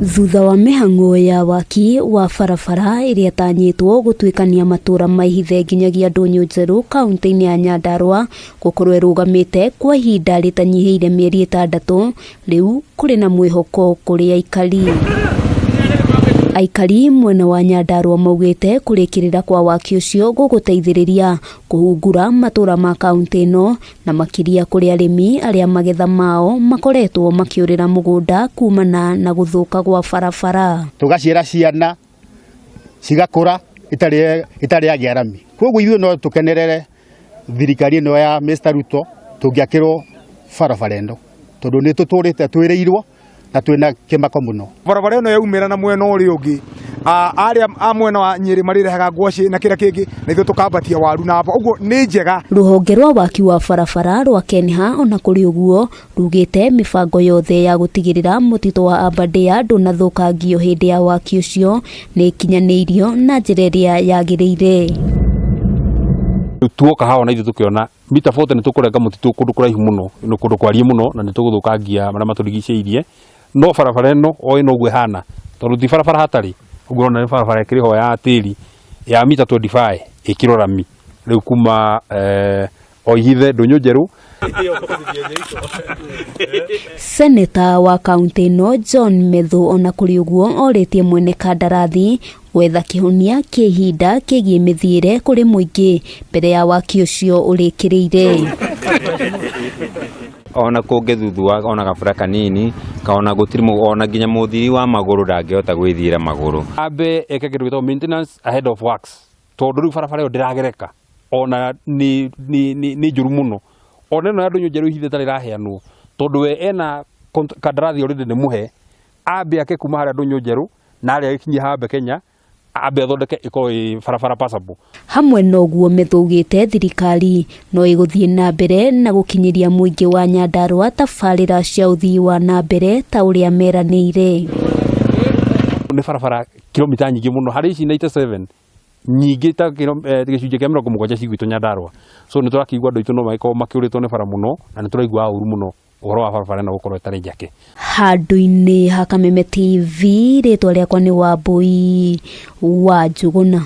Thutha wa mĩhang'o ya waki wa barabara ĩrĩa tanyĩtwo gũtuĩkania matũra maihithe nginyagia Ndũnyũ Njerũ kaunti-inĩ ya Nyandarua gũkorwo ĩrũgamĩte kwa ihinda rĩtanyihĩire mĩeri 6, rĩu kũrĩ na mwĩhoko kũrĩ aikari. Aikari mwena wa Nyandarua maugĩte kũrĩkĩrĩra kwa waki ũcio gũgũteithĩrĩria kũhungura matũra ma kaunti ĩno na makĩria kũrĩ arĩmi arĩa magetha mao makoretwo makĩũrĩra mũgũnda kumana na gũthũka gwa barabara. Tugaciara ciana cigakũra itarĩ agĩarami. Koguo ithuĩ no tũkenerere thirikari ĩno ya Mr. Ruto tũngĩakĩrwo barabara ĩno tondũ nĩ tũtũrĩte twĩrĩirwo na twĩna kĩmako mũno. Barabara ĩno yaumĩra na mwena ũrĩa ũngĩ arĩa a mwena wa Nyĩrĩ marirehaga ngwacĩ na kĩrĩa kĩngĩ na ithuĩ tũkambatia waru na ũguo nĩ njega. Rũhonge rwa waki wa barabara rwa Kenha ona kũrĩ ũguo rugĩte mĩbango yothe ya gũtigĩrĩra mũtitũ wa Aberdare ndũnathũkangio hĩndĩ ya waki ũcio nĩ ikinyanĩirio na njĩra ĩrĩa yagĩrĩire. Tuoka haha na ithuĩ tũkĩona mita 40 nĩ tũkũrenga mũtitũ kũndũ kũraihu mũno, nĩ kũndũ kwariĩ mũno na nĩ tũgũthũkangia marĩa matũrigicĩirie. No barabara ĩno o ĩno ũguo ĩhana tondũ ti barabara hatarĩ, ũguo na barabara ĩkĩrĩ ho ya tĩri ya mita 25 ĩkĩrora rami rĩu kuma o ihithe Ndũnyũ Njerũ. Seneta wa kaunti ĩno John Methu ona kũrĩ ũguo orĩtie mwene kandarathi gwetha kĩhonia kĩa ihinda kĩgiĩ mĩthiĩre kũrĩ mũingĩ mbere ya waki ũcio ũrĩkĩrĩire. Ona kũngĩthuthua ona gabura kanini kaona gũtirĩ ona nginya mũthiri wa magũrũ ndangĩhota gwĩthiĩra magũrũ. Ambe eke kĩndũ gĩtagwo maintenance ahead of works tondũ rĩu barabara ĩyo ndĩragereka ona nĩ njũru mũno. Ona ĩno ya Ndũnyũ Njerũ ihithe tarĩ raheanwo tondũ we ena kandarathi already nĩ mũhe, ambe ake kuma harĩa Ndũnyũ Njerũ na arĩa gĩkinyie hambe Kenya ambe athondeke ĩkorwo ĩ barabara passable. Hamwe noguo methũgĩte thirikari no ĩgũthiĩ na mbere na gũkinyĩria mũingĩ wa Nyandarua tabarĩra cia ũthii wa na mbere ta ũrĩa meranĩire. Nĩ barabara kilomita nyingĩ mũno harĩ ici 97 nyingĩ ta gĩcunjĩ kĩa 70 cigwitwo Nyandarua. So nĩ tũrakĩigua andũ aitũ no magĩkorwo makĩũrĩtwo nĩ bara mũno na nĩ tũraigua ũru mũno ũhoro wa barabara ĩno gũkorwo ĩtarĩ njake. Handũ-inĩ ha Kameme TV rĩtwa rĩakwa nĩ Wambui wa Njũgũna.